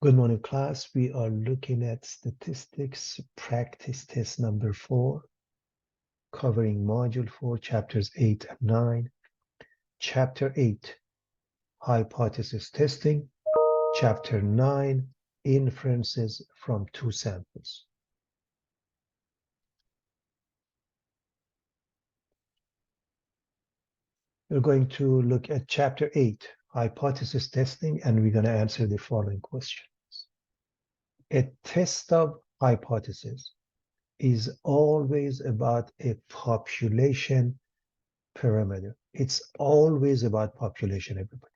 Good morning, class. We are looking at statistics practice test number 4, covering module 4, chapters 8 and 9. Chapter 8, hypothesis testing. Chapter 9, inferences from two samples. We're going to look at chapter 8, hypothesis testing, and we're going to answer the following questions. A test of hypothesis is always about a population parameter. It's always about population, everybody.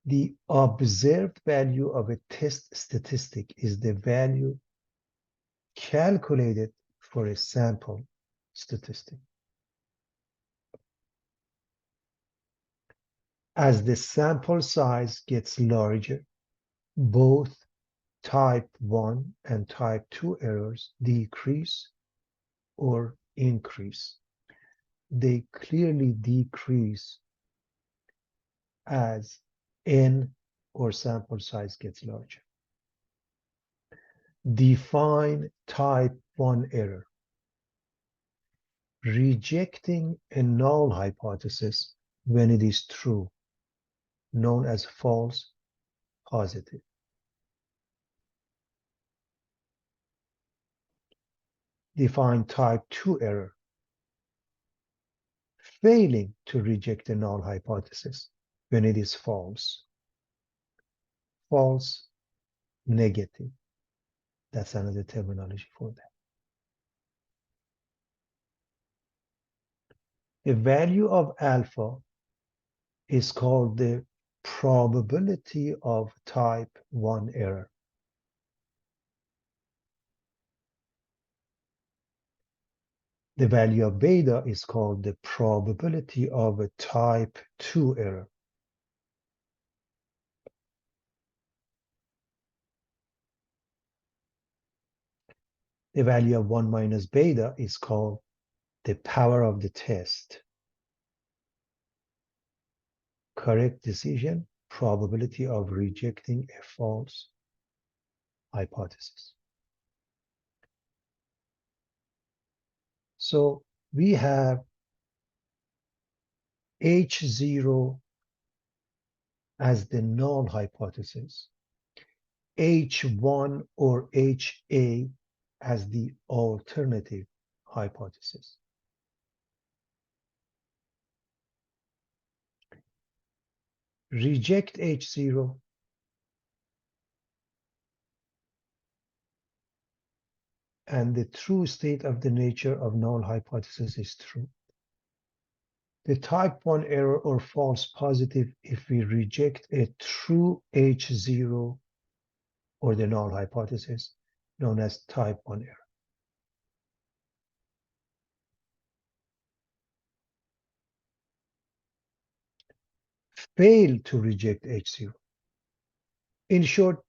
The observed value of a test statistic is the value calculated for a sample statistic. As the sample size gets larger, both type 1 and type 2 errors decrease or increase. They clearly decrease as n or sample size gets larger. Define type 1 error. Rejecting a null hypothesis when it is true, known as false positive. Define type 2 error. Failing to reject a null hypothesis when it is false. False negative. That's another terminology for that. The value of alpha is called the probability of type 1 error. The value of beta is called the probability of a type 2 error. The value of 1 minus beta is called the power of the test. Correct decision, probability of rejecting a false hypothesis. So we have H0 as the null hypothesis, H1 or HA as the alternative hypothesis. Reject H0 and the true state of the nature of null hypothesis is true. The type 1 error or false positive if we reject a true H0 or the null hypothesis, known as type 1 error. Fail to reject H0. In short,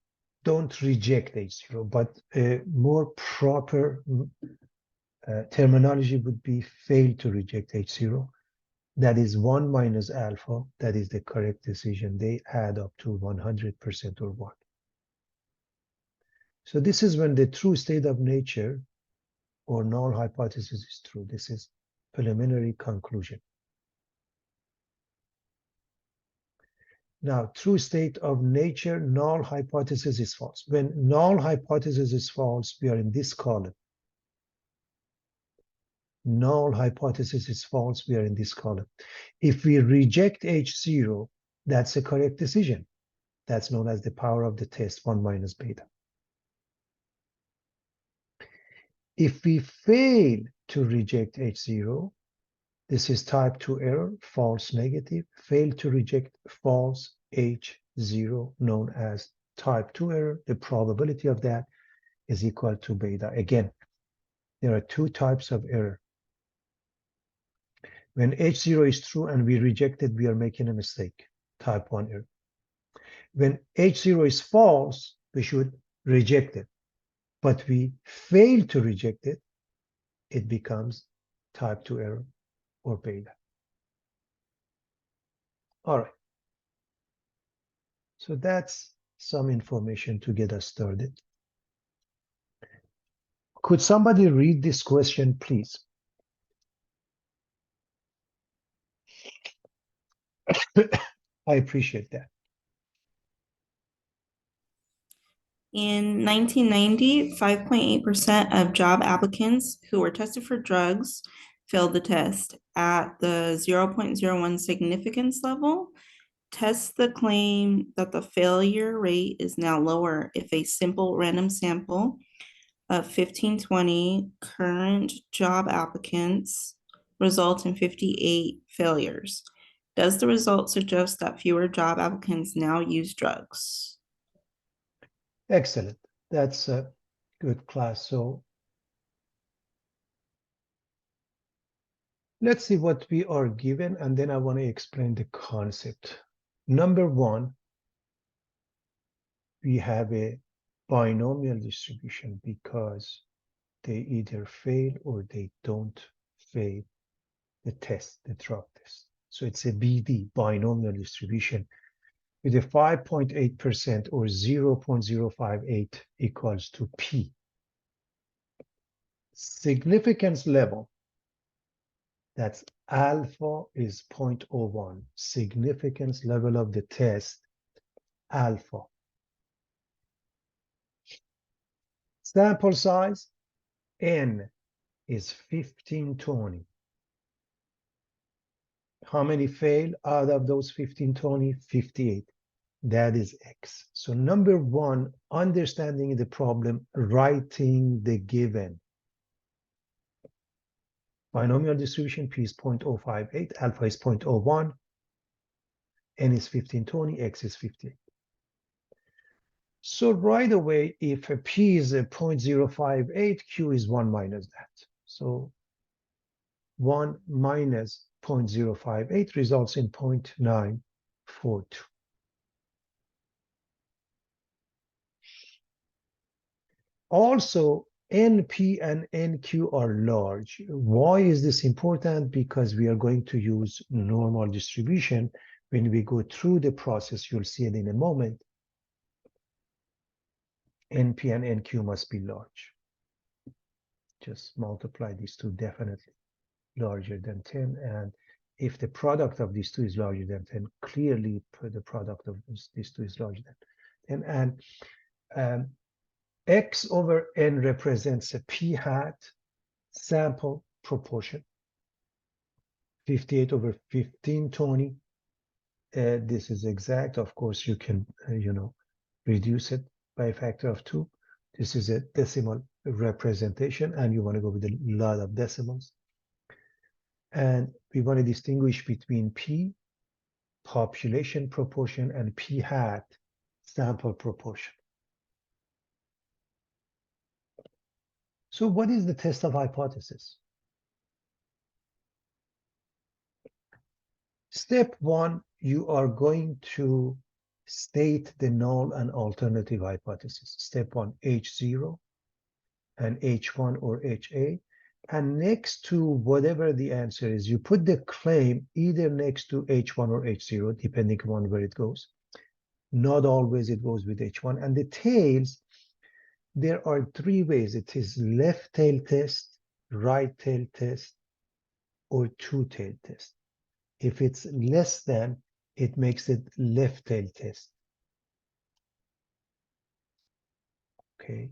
don't reject H0, but a more proper terminology would be fail to reject H0. That is 1 minus alpha. That is the correct decision. They add up to 100% or 1. So this is when the true state of nature or null hypothesis is true. This is preliminary conclusion. Now, true state of nature, null hypothesis is false. When null hypothesis is false, we are in this column. Null hypothesis is false, we are in this column. If we reject H0, that's a correct decision. That's known as the power of the test, 1 minus beta. If we fail to reject H0, this is type 2 error, false negative. Fail to reject false H0, known as type 2 error. The probability of that is equal to beta. Again, there are two types of error. When H0 is true and we reject it, we are making a mistake, type 1 error. When H0 is false, we should reject it. But we fail to reject it, it becomes type 2 error or beta. All right. So that's some information to get us started. Could somebody read this question, please? I appreciate that. In 1990, 5.8% of job applicants who were tested for drugs failed the test. At the 0.01 significance level, test the claim that the failure rate is now lower if a simple random sample of 1520 current job applicants result in 58 failures. Does the result suggest that fewer job applicants now use drugs? Excellent. That's a good class. So let's see what we are given, and then I want to explain the concept. Number one, we have a binomial distribution because they either fail or they don't fail the test, the drug test. So it's a BD, binomial distribution, with a 5.8% or 0.058 equals to P. Significance level, that's alpha is 0.01. Significance level of the test, alpha. Sample size, N is 1520. How many fail out of those 1520? 58. That is X. So number one, understanding the problem, writing the given. Binomial distribution, P is 0.058, alpha is 0.01, N is 1520, X is 58. So right away, if a P is a 0.058, Q is 1 minus that. So 1 minus 0.058 results in 0.942. Also, NP and NQ are large. Why is this important? Because we are going to use normal distribution. When we go through the process, you'll see it in a moment. NP and NQ must be large. Just multiply these two, definitely larger than 10. And if the product of these two is larger than 10, clearly the product of these two is larger than 10. And X over N represents a P hat sample proportion. 58 over 1520. This is exact. Of course, you can, reduce it by a factor of 2. This is a decimal representation, and you want to go with a lot of decimals. And we want to distinguish between P, population proportion, and P hat, sample proportion. So what is the test of hypothesis? Step one, you are going to state the null and alternative hypothesis. Step one, H0 and H1 or HA. And next to whatever the answer is, you put the claim either next to H1 or H0, depending on where it goes. Not always it goes with H1. And the tails, there are 3 ways. It is left tail test, right tail test, or two tail test. If it's less than, it makes it left tail test. Okay.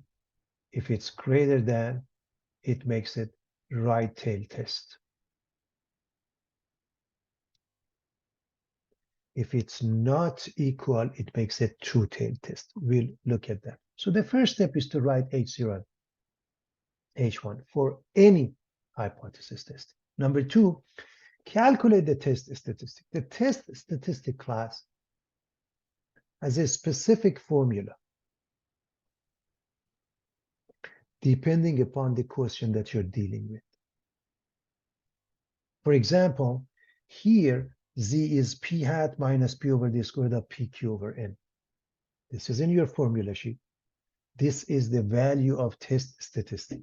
If it's greater than, it makes it right tail test. If it's not equal, it makes it two tail test. We'll look at that. So the first step is to write H0, H1 for any hypothesis test. Number 2, calculate the test statistic. The test statistic class has a specific formula depending upon the question that you're dealing with. For example, here Z is P hat minus P over the square root of PQ over N. This is in your formula sheet. This is the value of test statistic.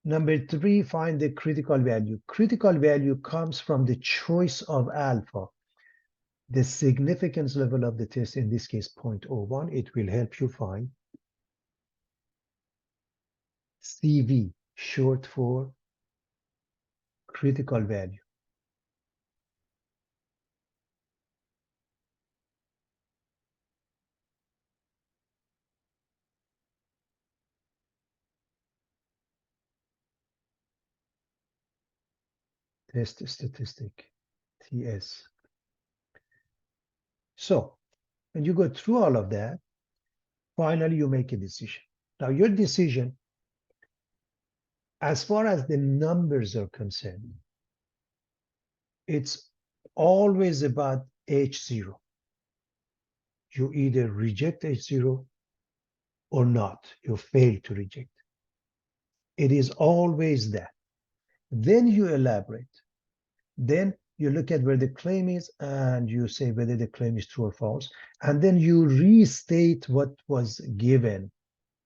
Number 3, find the critical value. Critical value comes from the choice of alpha. The significance level of the test, in this case 0.01, it will help you find CV, short for critical value. Test statistic, TS. So when you go through all of that, finally you make a decision. Now your decision, as far as the numbers are concerned, it's always about H0. You either reject H0 or not. You fail to reject. It is always that. Then you elaborate. Then you look at where the claim is and you say whether the claim is true or false. And then you restate what was given.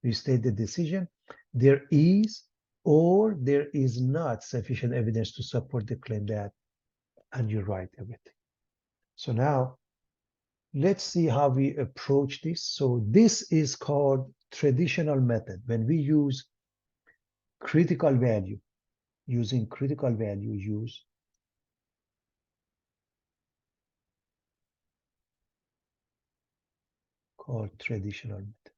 Restate the decision. There is or there is not sufficient evidence to support the claim that, and you write everything. So now let's see how we approach this. So this is called traditional method. When we use critical value, using critical value use called traditional method.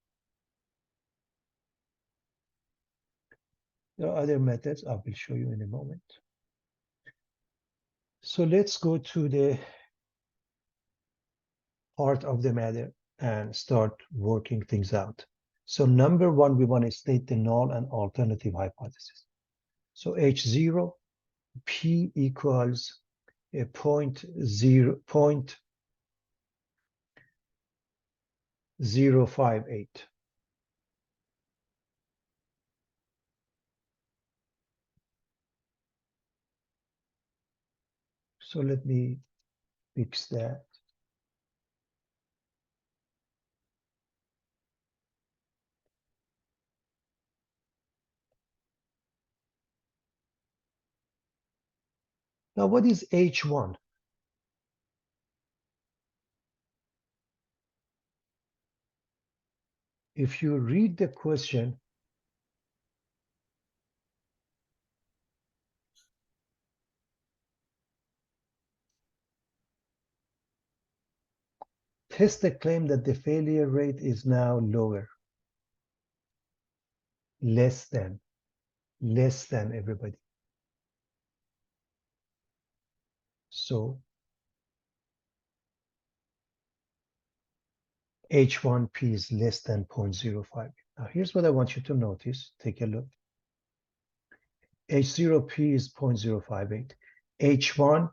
There are other methods I will show you in a moment. So let's go to the heart of the matter and start working things out. So number 1, we want to state the null and alternative hypothesis. So H0, P equals a 0.058. So let me fix that. Now, what is H1? If you read the question, test the claim that the failure rate is now lower. Less than everybody. So H1P is less than 0.05. Now here's what I want you to notice. Take a look. H0P is 0.058. H1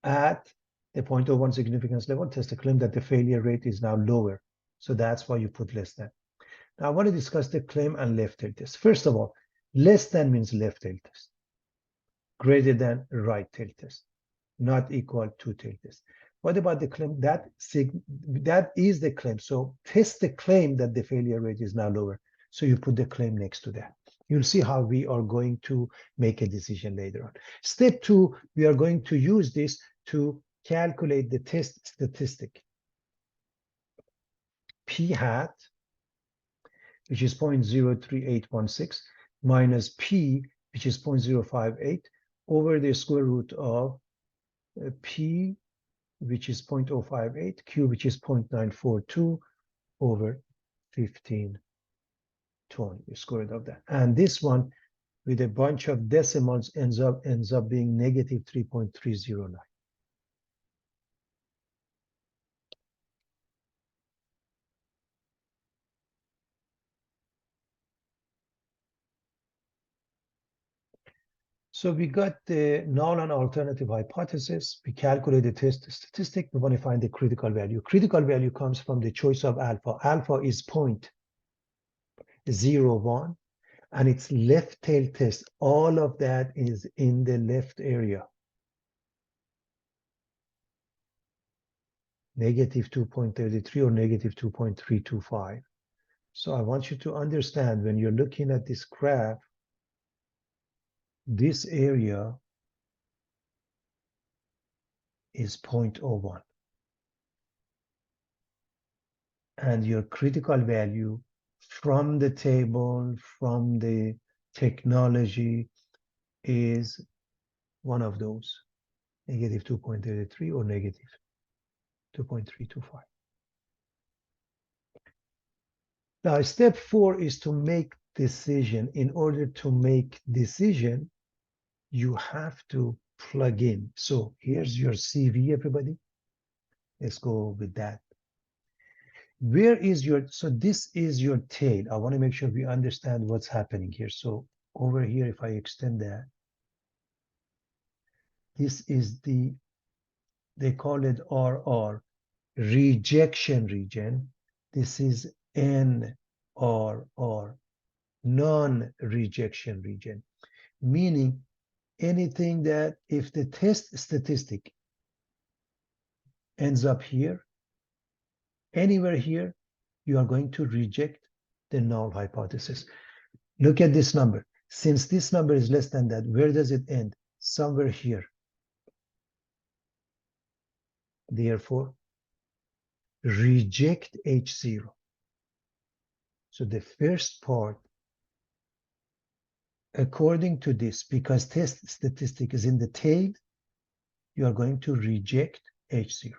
at the 0.01 significance level, test the claim that the failure rate is now lower. So that's why you put less than. Now I want to discuss the claim and left tail test. First of all, less than means left tail test. Greater than right tail test. Not equal to tail test. What about the claim? That is the claim. So test the claim that the failure rate is now lower. So you put the claim next to that. You'll see how we are going to make a decision later on. Step 2, we are going to use this to calculate the test statistic. P hat, which is 0.03816, minus P, which is 0.058, over the square root of P, which is 0.058, Q, which is 0.942, over 1520, the square root of that. And this one, with a bunch of decimals, ends up being negative 3.309. So we got the null and alternative hypothesis. We calculate the test statistic. We want to find the critical value. Critical value comes from the choice of alpha. Alpha is 0.01, and it's left tail test. All of that is in the left area. Negative 2.33 or negative 2.325. So I want you to understand when you're looking at this graph, this area is 0.01. And your critical value from the table, from the technology, is one of those, negative 2.33 or negative 2.325. Now, step 4 is to make decision. In order to make decision, you have to plug in. So here's your CV, everybody. Let's go with that. Where is your, so this is your tail. I want to make sure we understand what's happening here. So over here, if I extend that, this is the, they call it RR, rejection region. This is NRR, non-rejection region, meaning anything that if the test statistic ends up here, anywhere here, you are going to reject the null hypothesis. Look at this number. Since this number is less than that, where does it end? Somewhere here. Therefore, reject H0. So the first part, according to this, because test statistic is in the tail, you are going to reject H0.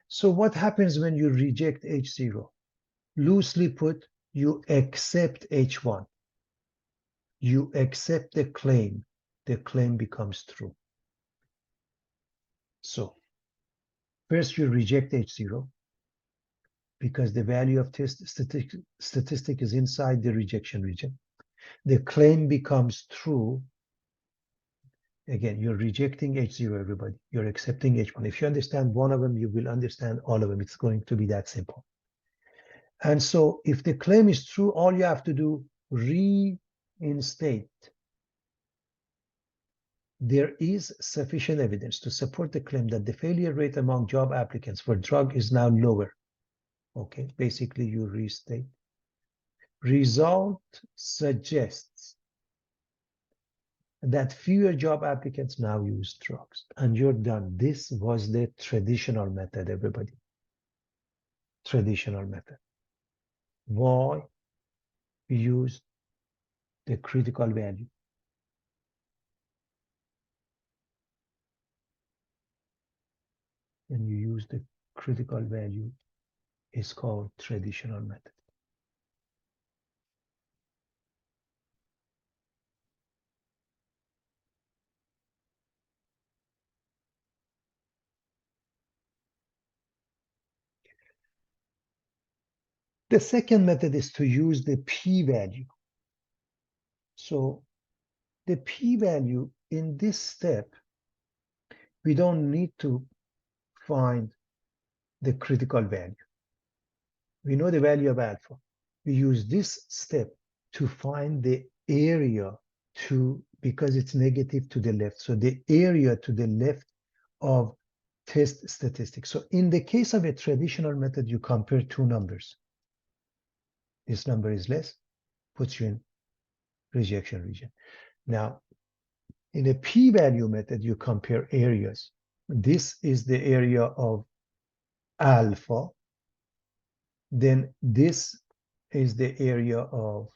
So what happens when you reject H0? Loosely put, you accept H1. You accept the claim. The claim becomes true. So first you reject H0 because the value of test statistic is inside the rejection region. The claim becomes true. Again, you're rejecting H0, everybody. You're accepting H1. If you understand one of them, you will understand all of them. It's going to be that simple. And so if the claim is true, all you have to do, reinstate. There is sufficient evidence to support the claim that the failure rate among job applicants for drug is now lower. Okay, basically you restate. Result suggests that fewer job applicants now use drugs, and you're done. This was the traditional method, everybody. Traditional method. Why? We used the critical value. And you use the critical value, is called traditional method. The second method is to use the p-value. So the p-value in this step, we don't need to find the critical value. We know the value of alpha. We use this step to find the area because it's negative to the left. So the area to the left of test statistics. So in the case of a traditional method, you compare two numbers. This number is less, puts you in rejection region. Now, in a p-value method, you compare areas. This is the area of alpha. Then this is the area of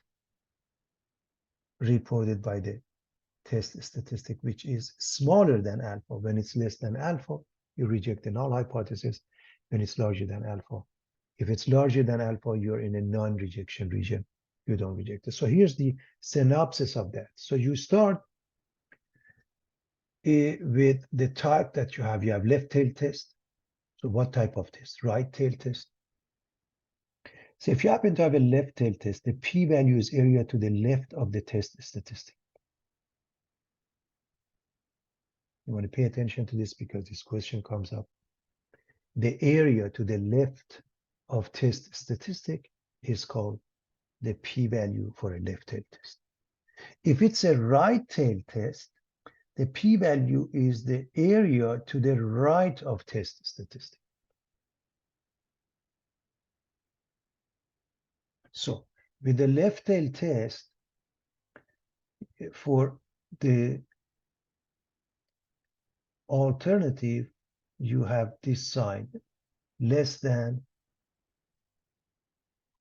reported by the test statistic, which is smaller than alpha. When it's less than alpha, you reject the null hypothesis. When it's larger than alpha, if it's larger than alpha, you're in a non-rejection region. You don't reject it. So here's the synopsis of that. So you start with the type that you have. You have left tail test. So what type of test? Right tail test. So if you happen to have a left tail test, the p-value is area to the left of the test statistic. You want to pay attention to this because this question comes up. The area to the left of test statistic is called the p-value for a left tail test. If it's a right tail test, the p-value is the area to the right of test statistic. So with the left tail test, for the alternative, you have this sign, less than,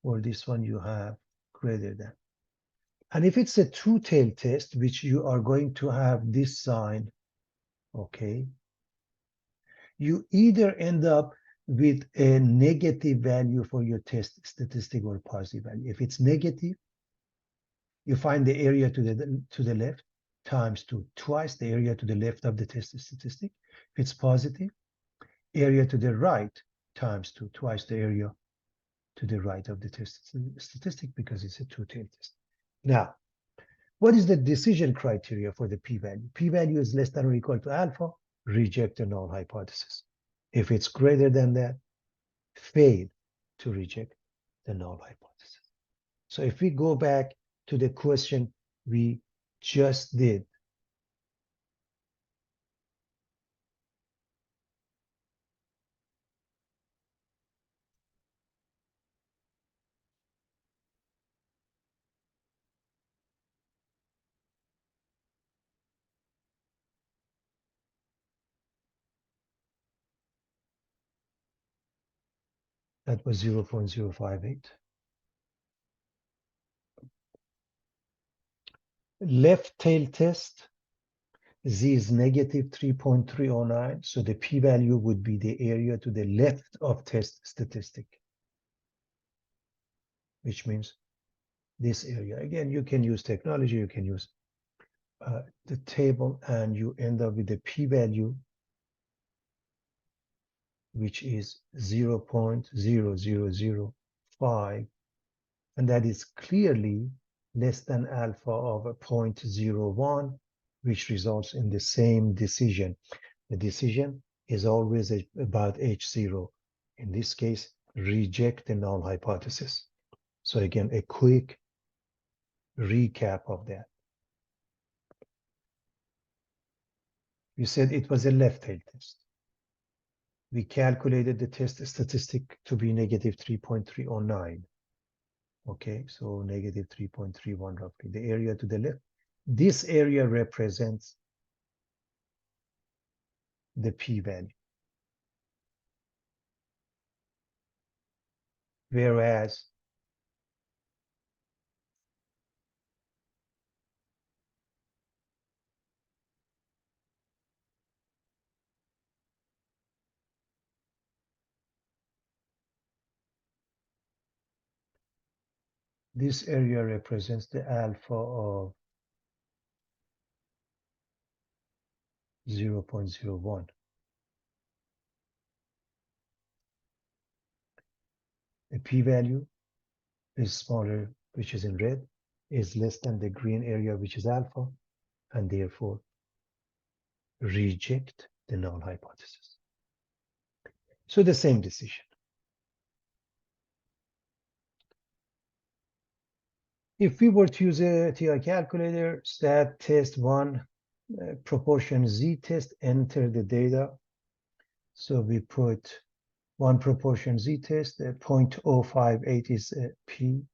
or this one you have greater than. And if it's a two-tailed test, which you are going to have this sign, okay, you either end up with a negative value for your test statistic or positive value. If it's negative, you find the area to the left times twice the area to the left of the test statistic. If it's positive, area to the right times twice the area to the right of the test statistic, because it's a two-tailed test. Now, what is the decision criteria for the p-value? P-value is less than or equal to alpha, reject the null hypothesis. If it's greater than that, fail to reject the null hypothesis. So if we go back to the question we just did, that was 0.058. Left tail test, Z is negative 3.309. So the p-value would be the area to the left of test statistic, which means this area. Again, you can use technology, you can use the table, and you end up with the p-value, which is 0.0005, and that is clearly less than alpha of 0.01, which results in the same decision. The decision is always about H0. In this case, reject the null hypothesis. So again, a quick recap of that. You said it was a left-tail test. We calculated the test statistic to be negative 3.309. Okay, so negative 3.31 roughly. The area to the left. This area represents the p-value. Whereas this area represents the alpha of 0.01. The p-value is smaller, which is in red, is less than the green area, which is alpha, and therefore reject the null hypothesis. So the same decision. If we were to use a TI calculator, stat test one, proportion Z test, enter the data. So we put one proportion Z test, 0.058 is P,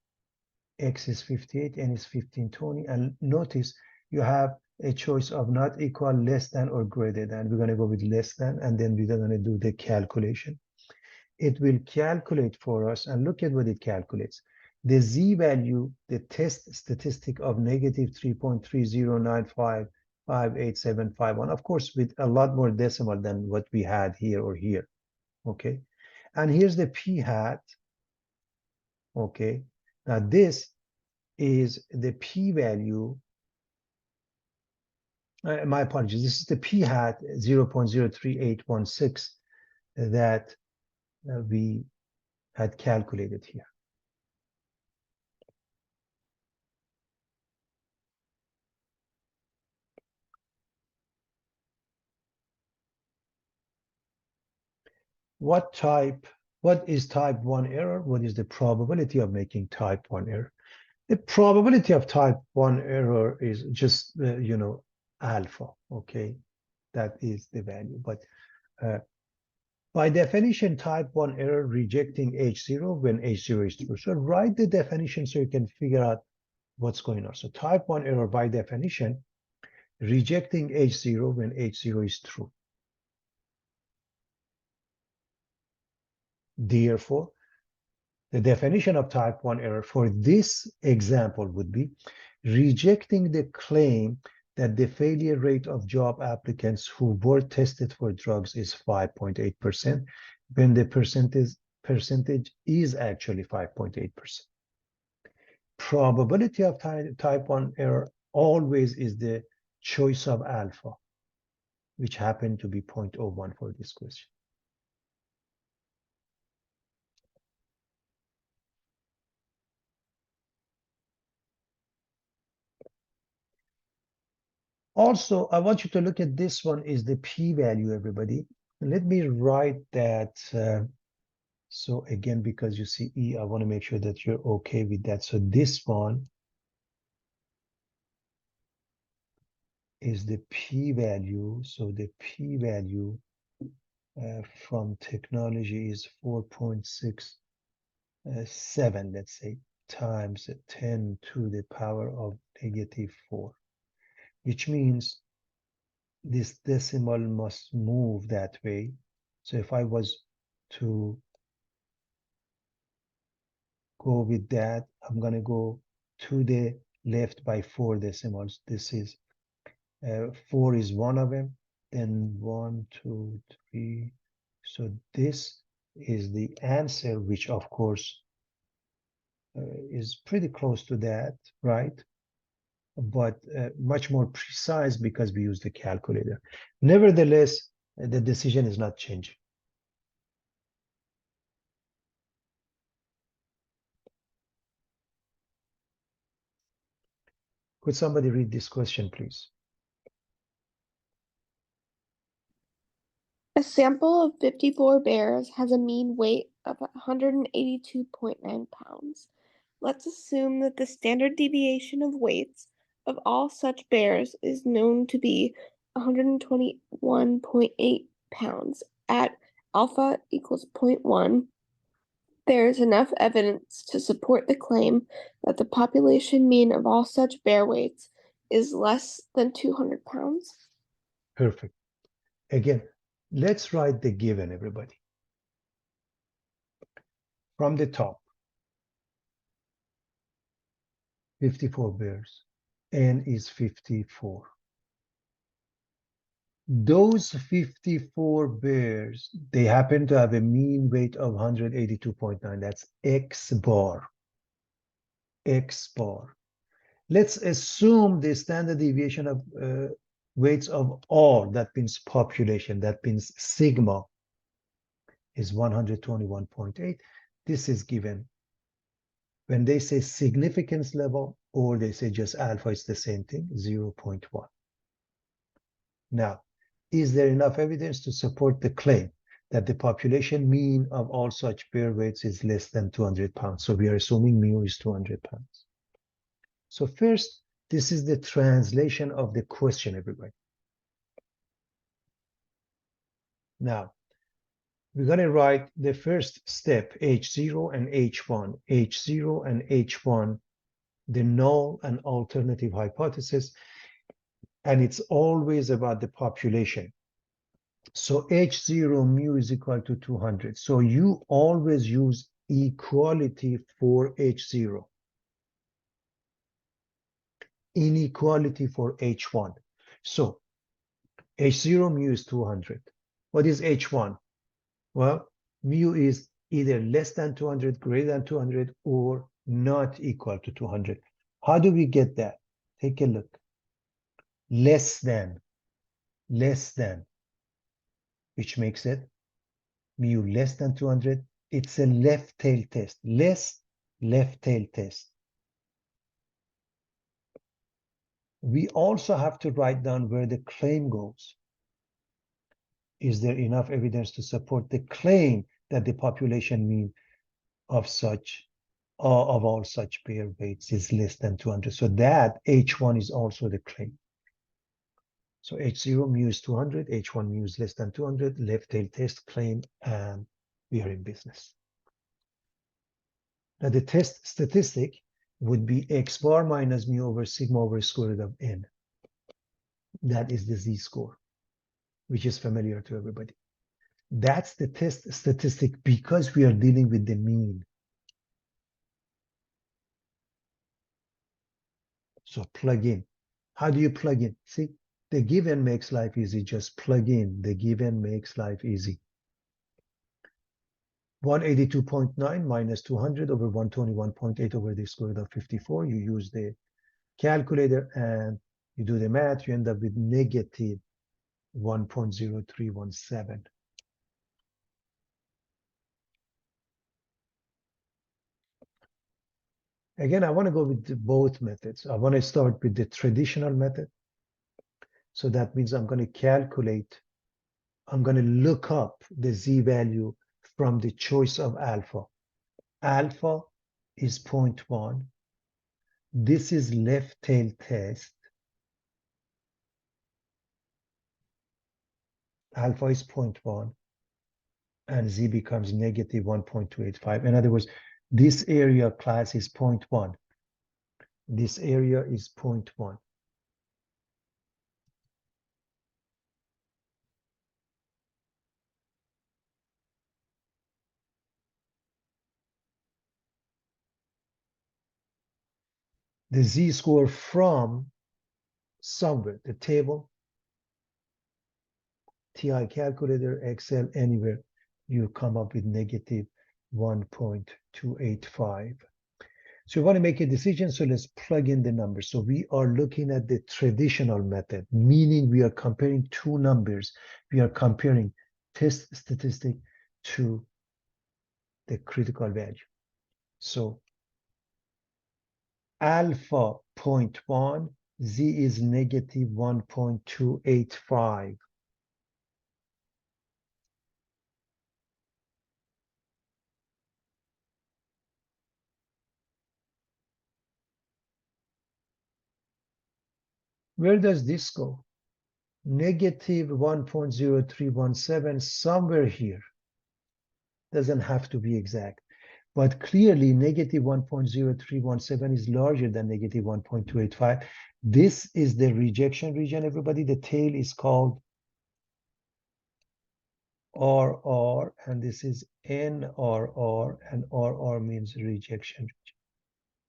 X is 58, N is 1520. And notice you have a choice of not equal, less than, or greater than. We're going to go with less than, and then we're going to do the calculation. It will calculate for us, and look at what it calculates. The Z value, the test statistic of negative 3.309558751, of course, with a lot more decimal than what we had here or here, okay? And here's the p hat, okay? Now this is the p-value, my apologies, this is the p hat 0.03816 that we had calculated here. What is type 1 error? What is the probability of making type 1 error? The probability of type 1 error is just, alpha, okay? That is the value. But by definition, type 1 error rejecting H0 when H0 is true. So write the definition so you can figure out what's going on. So type 1 error by definition rejecting H0 when H0 is true. Therefore, the definition of type 1 error for this example would be rejecting the claim that the failure rate of job applicants who were tested for drugs is 5.8% when the percentage is actually 5.8%. Probability of type 1 error always is the choice of alpha, which happened to be 0.01 for this question. Also, I want you to look at this one is the p-value, everybody. Let me write that. So again, because you see E, I want to make sure that you're okay with that. So this one is the p-value. So the p-value from technology is 4.67, let's say, times 10 to the power of -4, which means this decimal must move that way. So if I was to go with that, I'm going to go to the left by 4 decimals. This is 4 is one of them, then 1, 2, 3. So this is the answer, which of course is pretty close to that, right? But much more precise because we use the calculator. Nevertheless, the decision is not changing. Could somebody read this question, please? A sample of 54 bears has a mean weight of 182.9 pounds. Let's assume that the standard deviation of weights of all such bears is known to be 121.8 pounds. At alpha equals 0.1, there is enough evidence to support the claim that the population mean of all such bear weights is less than 200 pounds. Perfect. Again, let's write the given, everybody. From the top, 54 bears, N is 54. Those 54 bears, they happen to have a mean weight of 182.9. That's X bar. X bar. Let's assume the standard deviation of weights of all, that means population, that means sigma, is 121.8. This is given. When they say significance level, or they say just alpha, it's the same thing, 0.1. Now, is there enough evidence to support the claim that the population mean of all such bear weights is less than 200 pounds? So we are assuming mu is 200 pounds. So first, this is the translation of the question, everybody. Now, we're going to write the first step, H0 and H1. H0 and H1, the null and alternative hypothesis, and it's always about the population. So H0 mu is equal to 200. So you always use equality for H0. Inequality for H1. So H0 mu is 200. What is H1? Well, mu is either less than 200, greater than 200, or not equal to 200. How do we get that? Take a look. Less than, which makes it mu less than 200. It's a left tail test. Less, left tail test. We also have to write down where the claim goes. Is there enough evidence to support the claim that the population mean of all such bear weights is less than 200? So that H1 is also the claim. So H0 mu is 200, H1 mu is less than 200, left tail test claim, and we are in business. Now the test statistic would be X bar minus mu over sigma over square root of N. That is the z-score, which is familiar to everybody. That's the test statistic because we are dealing with the mean. So plug in. How do you plug in? See, the given makes life easy. Just plug in. The given makes life easy. 182.9 minus 200 over 121.8 over the square root of 54. You use the calculator and you do the math. You end up with negative 1.0317. Again, I want to go with both methods. I want to start with the traditional method. So that means I'm going to calculate, I'm going to look up the z-value from the choice of alpha. Alpha is 0.1. This is left tail test. Alpha is 0.1. And z becomes negative 1.285. In other words, this area class is 0.1. This area is 0.1. The z-score from somewhere, the table, TI calculator, Excel, anywhere, you come up with negative 1.285. So you want to make a decision, so let's plug in the numbers. So we are looking at the traditional method, meaning we are comparing two numbers. We are comparing test statistic to the critical value. So alpha 0.1, z is negative 1.285. Where does this go? Negative 1.0317, somewhere here. Doesn't have to be exact. But clearly, negative 1.0317 is larger than negative 1.285. This is the rejection region, everybody. The tail is called RR, and this is NRR, and RR means rejection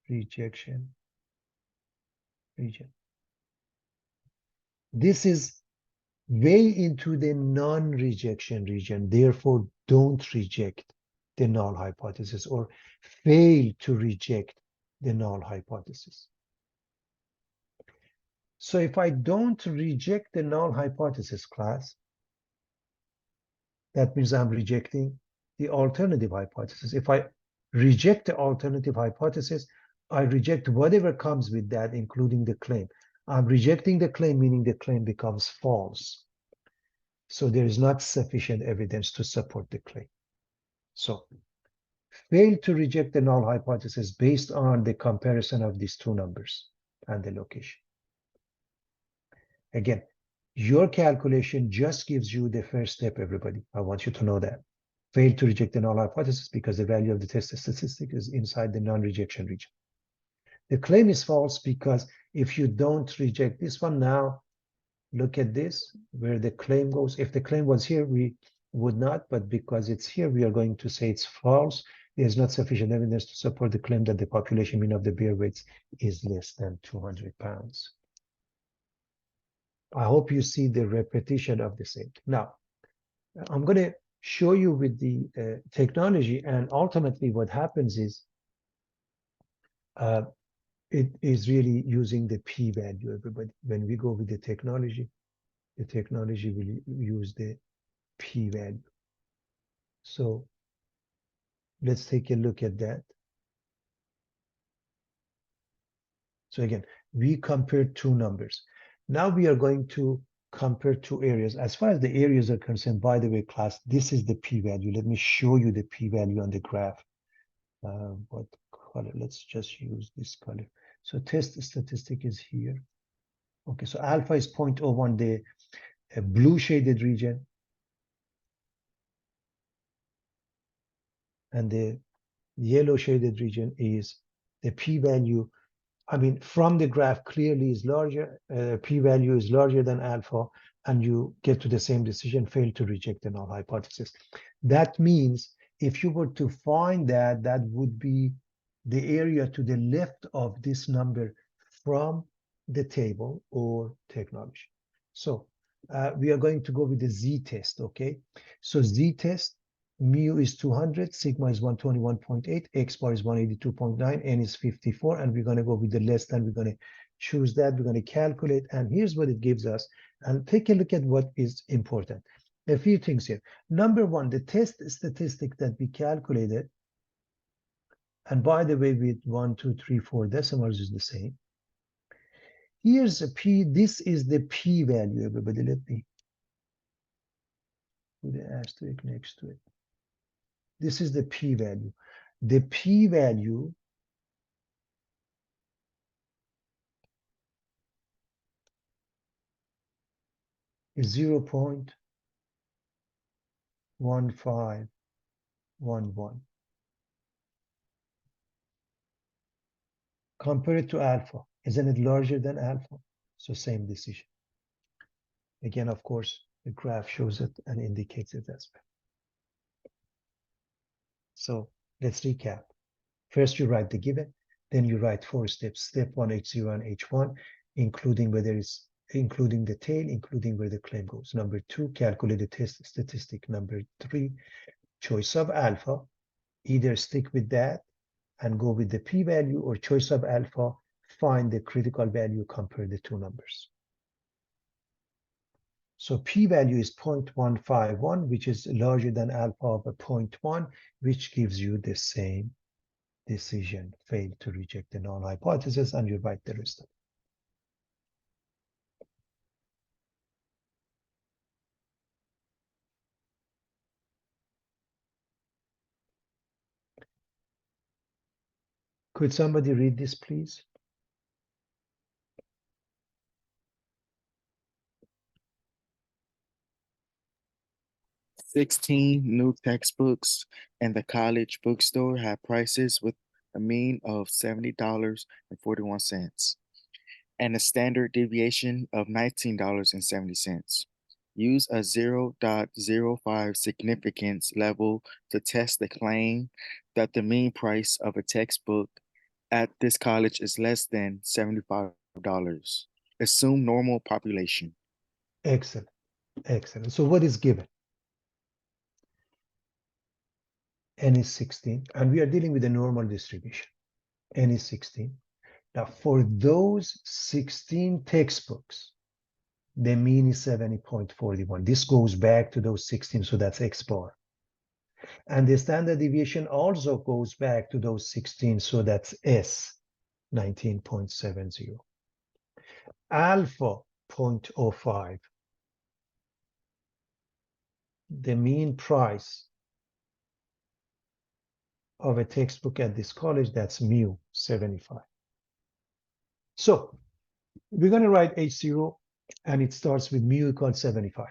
region. This is way into the non-rejection region. Therefore, don't reject the null hypothesis or fail to reject the null hypothesis. So if I don't reject the null hypothesis class, that means I'm rejecting the alternative hypothesis. If I reject the alternative hypothesis, I reject whatever comes with that, including the claim. I'm rejecting the claim, meaning the claim becomes false. So there is not sufficient evidence to support the claim. So fail to reject the null hypothesis based on the comparison of these two numbers and the location. Again, your calculation just gives you the first step, everybody. I want you to know that. Fail to reject the null hypothesis because the value of the test statistic is inside the non-rejection region. The claim is false because if you don't reject this one now, look at this, where the claim goes. If the claim was here, we would not, but because it's here, we are going to say it's false. There's not sufficient evidence to support the claim that the population mean of the bear weights is less than 200 pounds. I hope you see the repetition of the same. Now, I'm going to show you with the technology, and ultimately what happens is it is really using the p-value, everybody. When we go with the technology will use the p-value. So let's take a look at that. So again, we compared two numbers. Now we are going to compare two areas. As far as the areas are concerned, by the way, class, this is the p-value. Let me show you the p-value on the graph. What color? Let's just use this color. So test statistic is here. Okay, so alpha is 0.01, the blue shaded region. And the yellow shaded region is the p-value I mean, from the graph clearly is larger, p-value is larger than alpha, and you get to the same decision, fail to reject the null hypothesis. That means if you were to find that, that would be the area to the left of this number from the table or technology. So we are going to go with the z-test, okay? So z-test, mu is 200, sigma is 121.8, x bar is 182.9, n is 54, and we're going to go with the less than. We're going to choose that. We're going to calculate, and here's what it gives us. And take a look at what is important. A few things here. Number one, the test statistic that we calculated, and by the way, with 1, 2, 3, 4 decimals is the same. Here's a p. This is the p value, everybody. Let me put the asterisk next to it. This is the p value. The p value is 0.1511. Compare it to alpha. Isn't it larger than alpha? So same decision. Again, of course, the graph shows it and indicates it as well. So let's recap. First, you write the given, then you write 4 steps. Step 1, H0 and H1, including the tail, including where the claim goes. Number 2, calculate the test statistic. Number 3, choice of alpha. Either stick with that and go with the p-value, or choice of alpha, find the critical value, compare the two numbers. So p-value is 0.151, which is larger than alpha of a 0.1, which gives you the same decision, fail to reject the null hypothesis, and you write the rest of it. Could somebody read this, please? 16 new textbooks in the college bookstore have prices with a mean of $70.41 and a standard deviation of $19.70. Use a 0.05 significance level to test the claim that the mean price of a textbook at this college is less than $75. Assume normal population. Excellent, excellent. So what is given? N is 16, and we are dealing with a normal distribution. N is 16. Now, for those 16 textbooks, the mean is 70.41. This goes back to those 16, so that's X bar. And the standard deviation also goes back to those 16, so that's S, 19.70. Alpha, 0.05. The mean price of a textbook at this college, that's mu, 75. So we're going to write H0, and it starts with mu equals 75.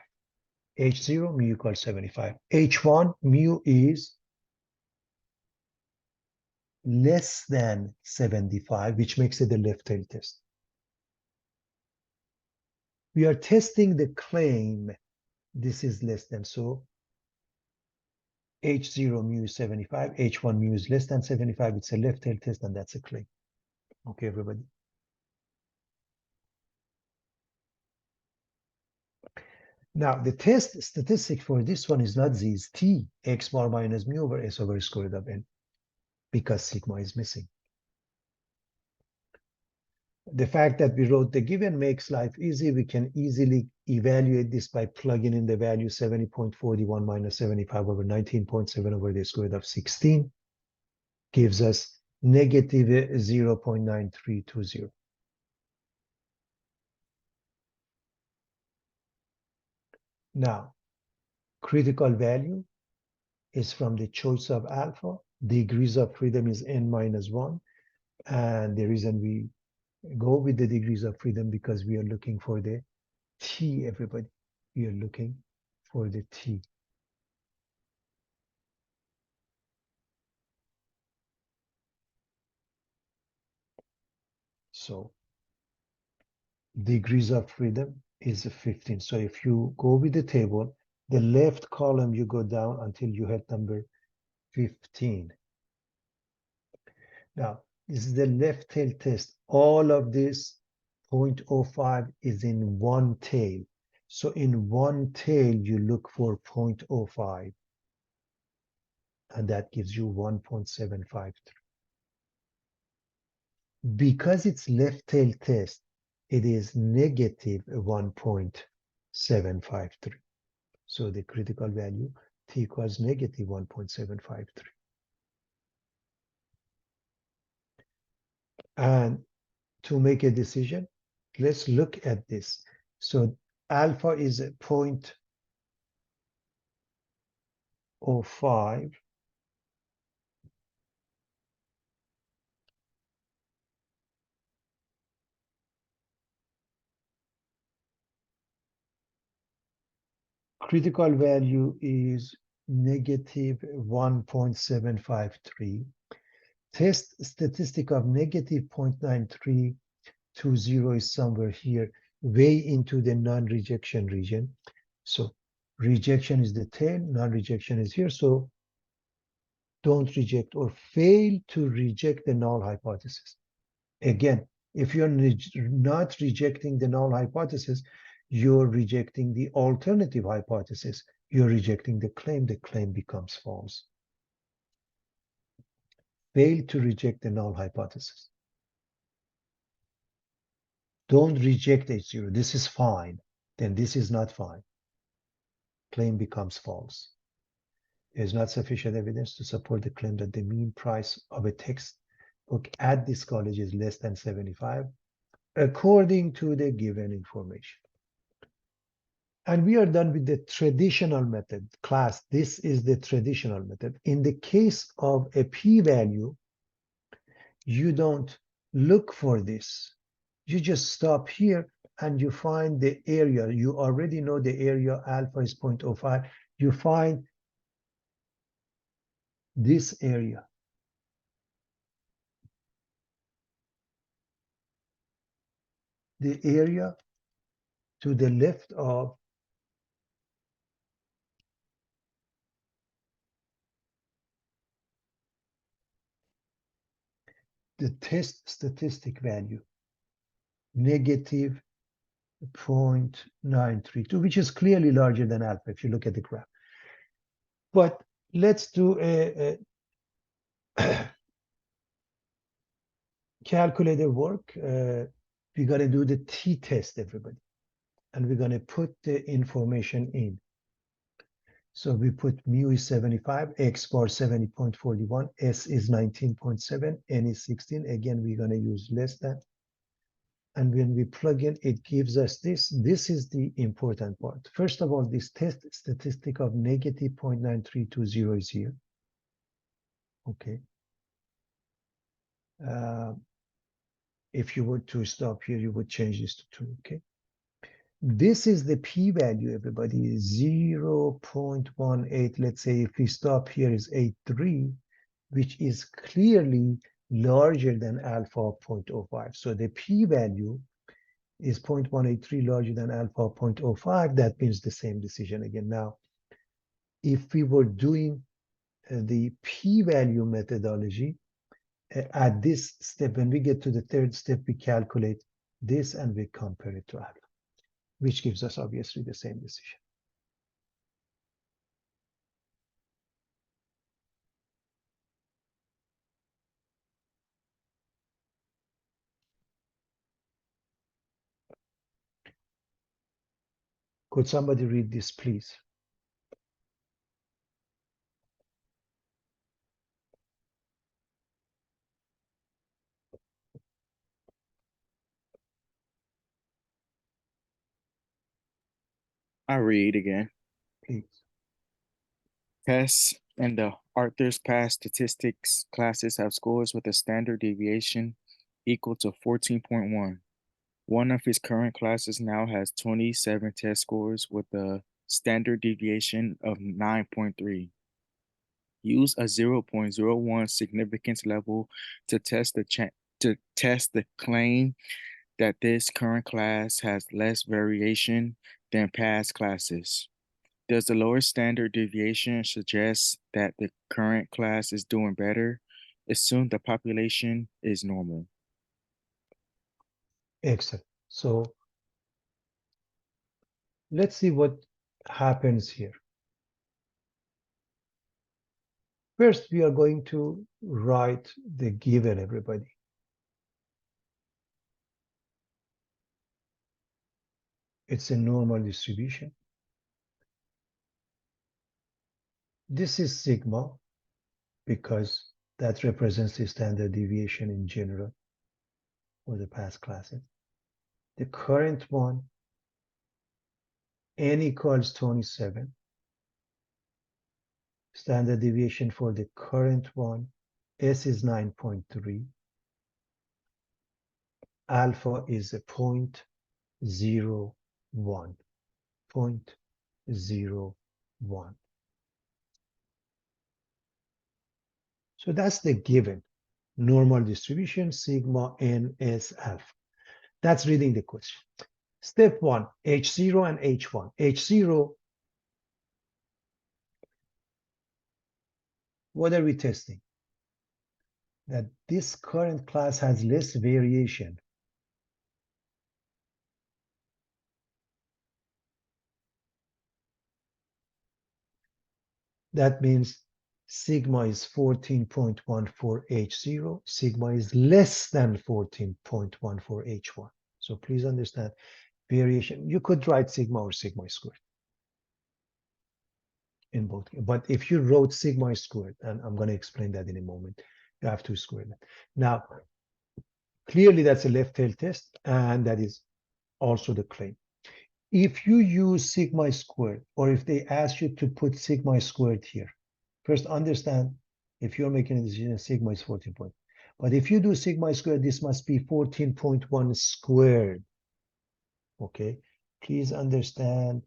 H0, mu equals 75. H1, mu is less than 75, which makes it a left tail test. We are testing the claim. This is less than, so H0 mu is 75, H1 mu is less than 75. It's a left tail test, and that's a claim. Okay, everybody. Now, the test statistic for this one is not Z, it's T, X bar minus mu over S over square root of N, because sigma is missing. The fact that we wrote the given makes life easy. We can easily evaluate this by plugging in the value 70.41 minus 75 over 19.7 over the square root of 16 gives us negative 0.9320. Now, critical value is from the choice of alpha. Degrees of freedom is n minus 1. And the reason we go with the degrees of freedom because we are looking for the T, everybody. We are looking for the T. So degrees of freedom is 15. So if you go with the table, the left column you go down until you hit number 15. Now, this is the left tail test. All of this 0.05 is in one tail. So in one tail, you look for 0.05. And that gives you 1.753. Because it's left tail test, it is negative 1.753. So the critical value, t equals negative 1.753. And to make a decision, let's look at this. So alpha is 0.05. Critical value is negative 1.753. Test statistic of negative 0.9320 is somewhere here, way into the non-rejection region. So rejection is the tail, non-rejection is here. So don't reject or fail to reject the null hypothesis. Again, if you're not rejecting the null hypothesis, you're rejecting the alternative hypothesis. You're rejecting the claim becomes false. Fail to reject the null hypothesis. Don't reject H0. This is fine. Then this is not fine. Claim becomes false. There is not sufficient evidence to support the claim that the mean price of a textbook at this college is less than 75, according to the given information. And we are done with the traditional method. Class, this is the traditional method. In the case of a p-value, you don't look for this. You just stop here and you find the area. You already know the area, alpha is 0.05. You find this area. The area to the left of the test statistic value, negative 0.932, which is clearly larger than alpha if you look at the graph. But let's do a calculator work. We're going to do the t-test, everybody. And we're going to put the information in. So we put mu is 75, x bar 70.41, s is 19.7, n is 16. Again, we're going to use less than. And when we plug in, it gives us this. This is the important part. First of all, this test statistic of negative 0.9320 is here. Okay. If you were to stop here, you would change this to 2. Okay. This is the p-value, everybody, 0.18. Let's say if we stop here is 83, which is clearly larger than alpha of 0.05. So the p-value is 0.183 larger than alpha of 0.05. That means the same decision again. Now, if we were doing the p-value methodology, at this step, when we get to the third step, we calculate this and we compare it to alpha, which gives us obviously the same decision. Could somebody read this, please? I read again. Please. Tests in the Arthur's past statistics classes have scores with a standard deviation equal to 14.1. One of his current classes now has 27 test scores with a standard deviation of 9.3. Use a 0.01 significance level to test the to test the claim that this current class has less variation than past classes. Does the lower standard deviation suggest that the current class is doing better? Assume the population is normal. Excellent. So let's see what happens here. First, we are going to write the given, everybody. It's a normal distribution. This is sigma because that represents the standard deviation in general for the past classes. The current one, n equals 27. Standard deviation for the current one, S is 9.3. Alpha is a 0.01. 0.01. So that's the given. Normal distribution, sigma ns alpha. That's reading the question. Step 1, H0 and H1. H0, what are we testing? That this current class has less variation. That means sigma is 14.14 H0, sigma is less than 14.14 H1. So please understand variation. You could write sigma or sigma squared in both, but if you wrote sigma squared, and I'm going to explain that in a moment, you have to square that. Now, clearly that's a left tail test, and that is also the claim. If you use sigma squared, or if they ask you to put sigma squared here, first understand, if you're making a decision, sigma is 14 point. But if you do sigma squared, this must be 14.1 squared. Okay, please understand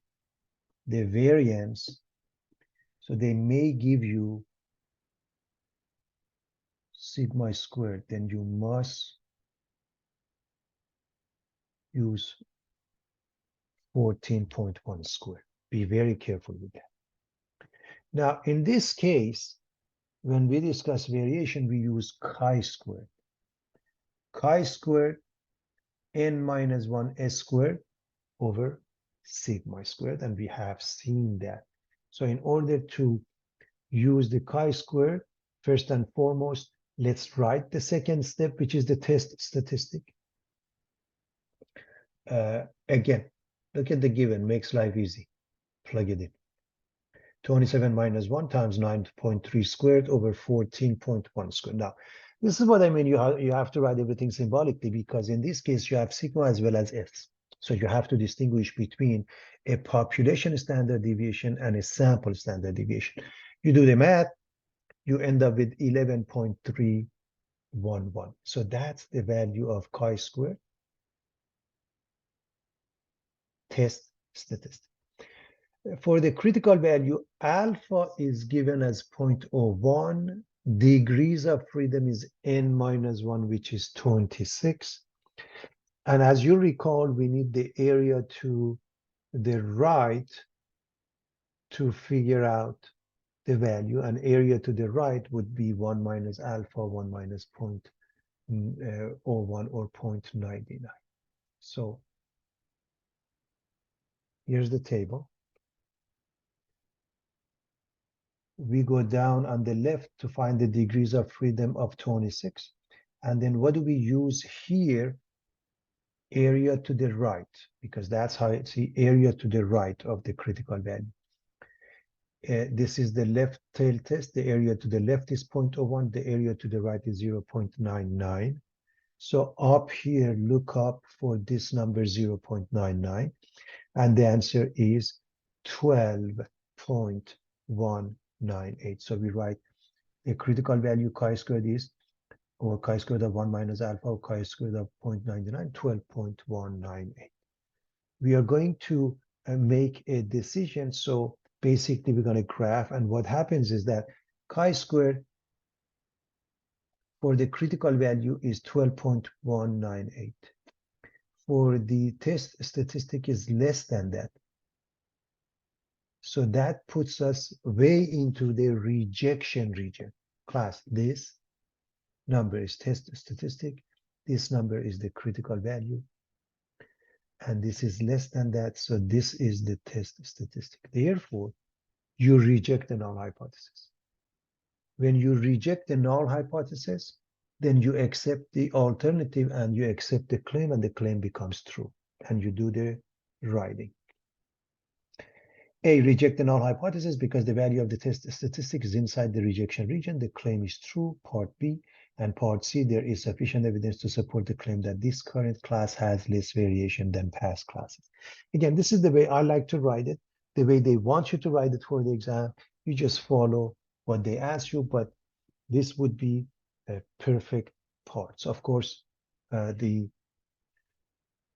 the variance. So they may give you sigma squared, then you must use 14.1 squared. Be very careful with that. Now, in this case, when we discuss variation, we use chi-squared. Chi-squared n minus 1 s squared over sigma squared, and we have seen that. So in order to use the chi-squared, first and foremost, let's write the second step, which is the test statistic. Again, look at the given, makes life easy. Plug it in. 27 minus 1 times 9.3 squared over 14.1 squared. Now, this is what I mean. You have to write everything symbolically, because in this case, you have sigma as well as s. So you have to distinguish between a population standard deviation and a sample standard deviation. You do the math, you end up with 11.311. So that's the value of chi-squared test statistic. For the critical value, alpha is given as 0.01. Degrees of freedom is n minus 1, which is 26. And as you recall, we need the area to the right to figure out the value. And area to the right would be 1 minus alpha, 1 minus 0.01 or 0.99. So here's the table. We go down on the left to find the degrees of freedom of 26. And then what do we use here? Area to the right, because that's how it's the area to the right of the critical value. This is the left tail test. The area to the left is 0.01. The area to the right is 0.99. So up here, look up for this number 0.99. And the answer is 12.198. So we write the critical value chi-squared is, or chi-squared of 1 minus alpha, or chi-squared of 0.99, 12.198. We are going to make a decision. So basically, we're going to graph. And what happens is that chi-squared for the critical value is 12.198. For the test statistic is less than that. So that puts us way into the rejection region. Class, this number is test statistic. This number is the critical value. And this is less than that. So this is the test statistic. Therefore, you reject the null hypothesis. When you reject the null hypothesis, then you accept the alternative and you accept the claim, and the claim becomes true. And you do the writing. A, reject the null hypothesis because the value of the test statistic is inside the rejection region. The claim is true, part B. And part C, there is sufficient evidence to support the claim that this current class has less variation than past classes. Again, this is the way I like to write it. The way they want you to write it for the exam, you just follow what they ask you, but this would be a perfect parts. Of course, the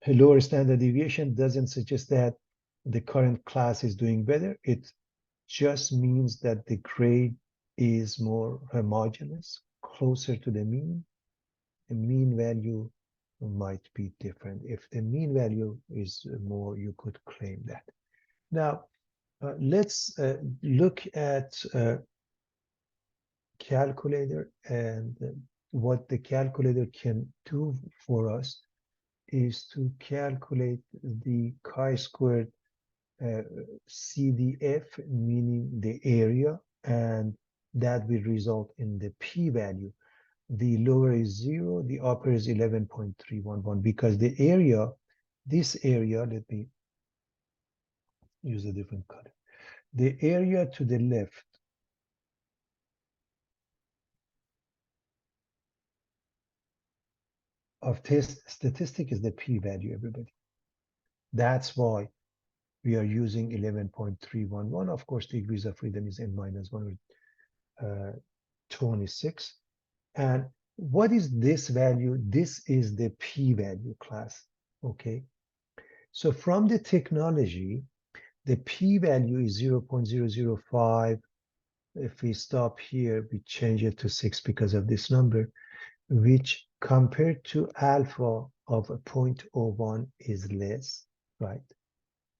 lower standard deviation doesn't suggest that the current class is doing better. It just means that the grade is more homogeneous, closer to the mean. The mean value might be different. If the mean value is more, you could claim that. Now, let's look at calculator, and what the calculator can do for us is to calculate the chi-squared CDF, meaning the area, and that will result in the p-value. The lower is 0, the upper is 11.311, because the area, this area, let me use a different color. The area to the left of test statistic is the p-value, everybody. That's why we are using 11.311. Of course, the degrees of freedom is n-126. And what is this value? This is the p-value, class, okay? So from the technology, the p-value is 0.005. If we stop here, we change it to 6 because of this number, which compared to alpha of 0.01 is less, right?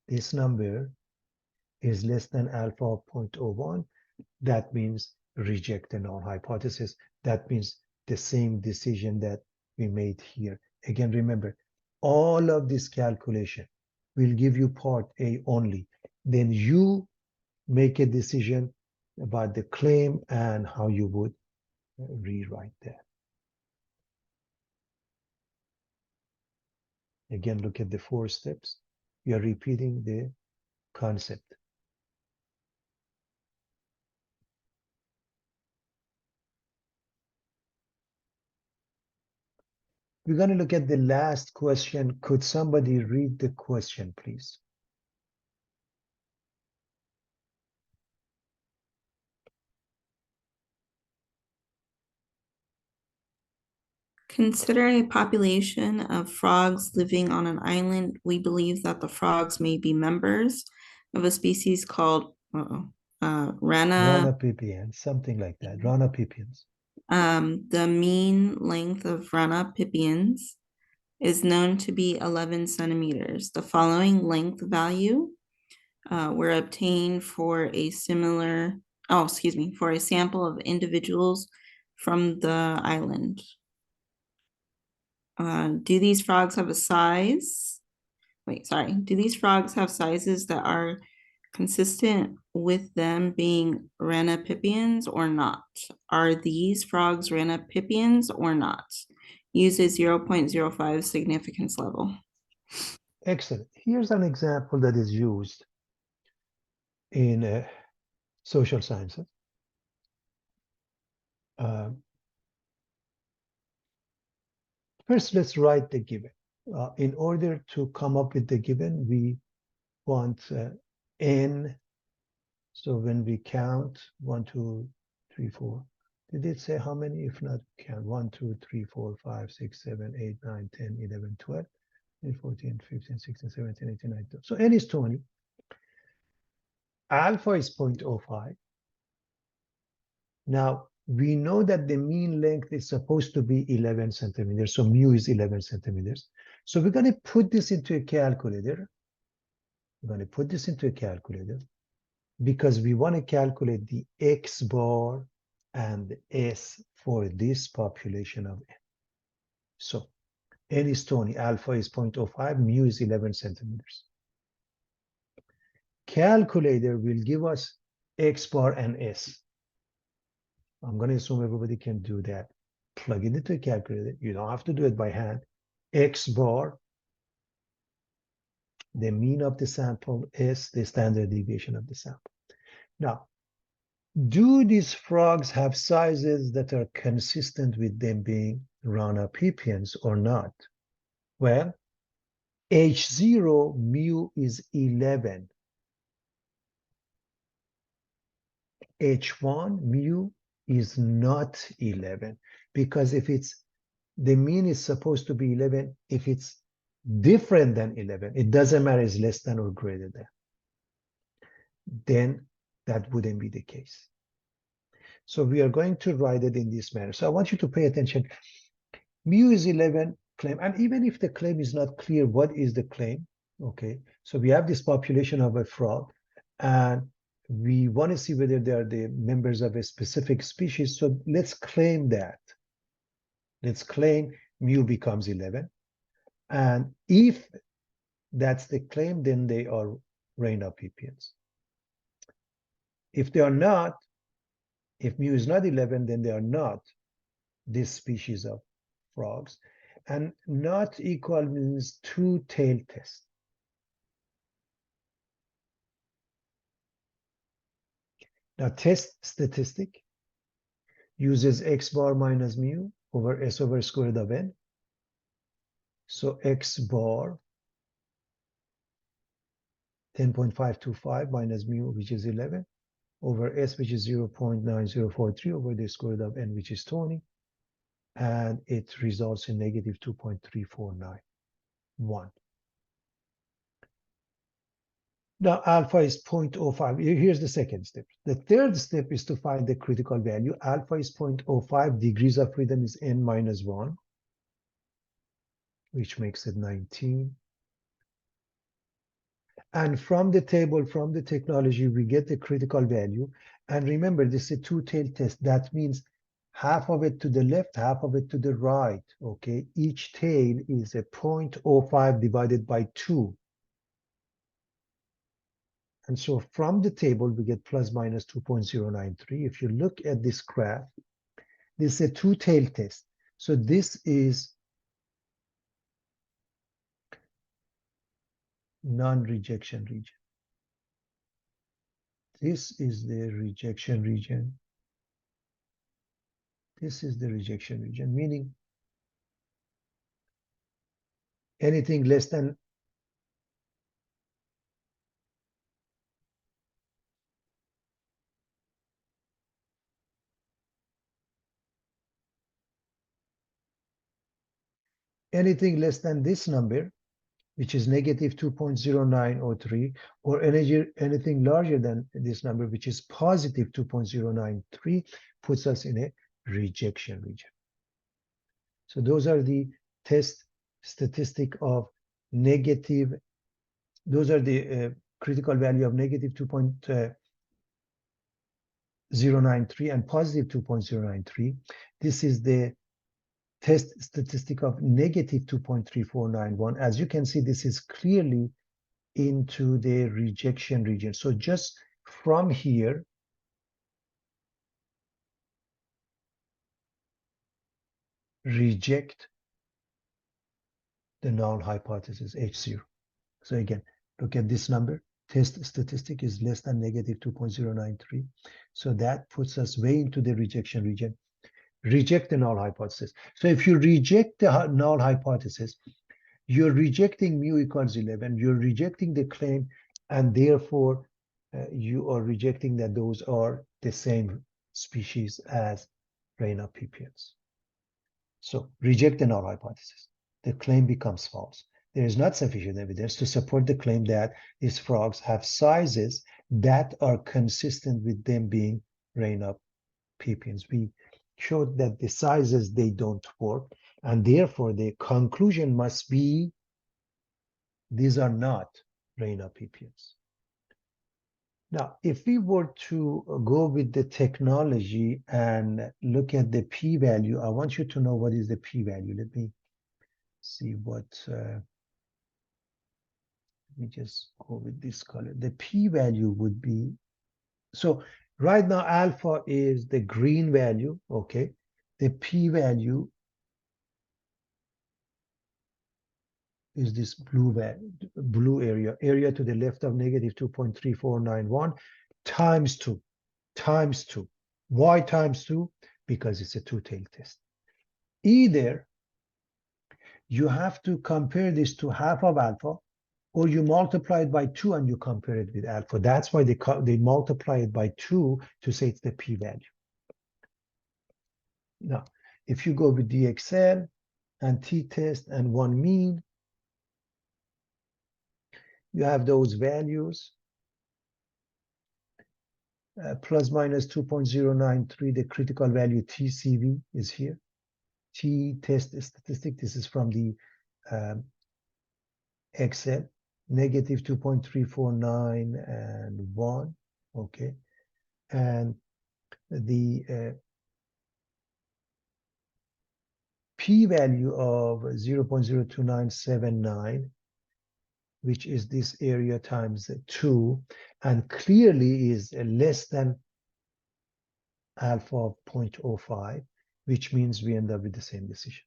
This number is less than alpha of 0.01. That means reject the null hypothesis. That means the same decision that we made here. Again, remember, all of this calculation will give you part A only. Then you make a decision about the claim and how you would rewrite that. Again, look at the 4 steps. We are repeating the concept. We're going to look at the last question. Could somebody read the question, please? Consider a population of frogs living on an island. We believe that the frogs may be members of a species called Rana Rana-pipiens, something like that. Rana-pipiens. The mean length of Rana-pipiens is known to be 11 centimeters. The following length value were obtained for a similar, for a sample of individuals from the island. Do these frogs have a size? Do these frogs have sizes that are consistent with them being Rana-pipiens or not? Are these frogs Rana-pipiens or not? Use a 0.05 significance level. Excellent. Here's an example that is used in social sciences. First, let's write the given. In order to come up with the given, we want n. So when we count 1, 2, 3, 4, did it say how many? If not, count 1, 2, 3, 4, 5, 6, 7, 8, 9, 10, 11, 12, 13, 14, 15, 16, 17, 18, 19. So n is 20. Alpha is 0.05. Now, We know that the mean length is supposed to be 11 centimeters, so mu is 11 centimeters. So we're going to put this into a calculator. We're going to put this into a calculator because we want to calculate the X bar and S for this population of N. So N is 20, alpha is 0.05, mu is 11 centimeters. Calculator will give us X bar and S. I'm going to assume everybody can do that. Plug it into a calculator. You don't have to do it by hand. X bar, the mean of the sample, S, the standard deviation of the sample. Now, do these frogs have sizes that are consistent with them being Ranapipians or not? Well, H0 mu is 11. H1 mu is not 11 because if it's the mean is supposed to be 11, if it's different than 11, it doesn't matter, it's less than or greater than, then that wouldn't be the case. So we are going to write it in this manner. So I want you to pay attention. Mu is 11 claim, and even if the claim is not clear, what is the claim? Okay, so we have this population of a frog, and we want to see whether they are the members of a specific species. So let's claim that. Let's claim mu becomes 11. And if that's the claim, then they are Ranapipians. If they are not, if mu is not 11, then they are not this species of frogs. And not equal means two-tailed test. Now, test statistic uses X bar minus mu over S over square root of N. So X bar 10.525 minus mu, which is 11, over S, which is 0.9043 over the square root of N, which is 20. And it results in negative 2.3491. Now, alpha is 0.05. Here's the second step. The third step is to find the critical value. Alpha is 0.05. Degrees of freedom is N minus 1, which makes it 19. And from the table, from the technology, we get the critical value. And remember, this is a two-tailed test. That means half of it to the left, half of it to the right. Okay, each tail is a 0.05 divided by 2. And so from the table, we get plus minus 2.093. If you look at this graph, this is a two-tailed test. So this is non-rejection region. This is the rejection region. This is the rejection region, meaning anything less than this number, which is negative 2.0903, or anything larger than this number, which is positive 2.093, puts us in a rejection region. So those are the test statistic of negative. Those are the critical value of negative 2.093 and positive 2.093. This is the test statistic of negative 2.3491. As you can see, this is clearly into the rejection region. So just from here, reject the null hypothesis H0. So again, look at this number. Test statistic is less than negative 2.093. So that puts us way into the rejection region. Reject the null hypothesis. So if you reject the null hypothesis, you're rejecting mu equals 11. You're rejecting the claim, and therefore you are rejecting that those are the same species as Ranapipians. So reject the null hypothesis. The claim becomes false. There is not sufficient evidence to support the claim that these frogs have sizes that are consistent with them being Ranapipians. ppms. We showed that the sizes, they don't work, and therefore the conclusion must be these are not RANO ppms. Now, if we were to go with the technology and look at the p-value, I want you to know what is the p-value. Let me see what, let me just go with this color. The p-value would be, so right now alpha is the green value, okay? The p-value is this blue area to the left of negative 2.3491 times 2. Why times 2? Because it's a two-tailed test. Either you have to compare this to half of alpha, or you multiply it by 2 and you compare it with alpha. That's why they multiply it by 2 to say it's the p-value. Now, if you go with DXL and t-test and one mean, you have those values. Plus minus 2.093, the critical value TCV is here. T-test statistic, this is from the Excel, negative 2.349 and 1, okay. And the p-value of 0.02979, which is this area times 2, and clearly is less than alpha of 0.05, which means we end up with the same decision.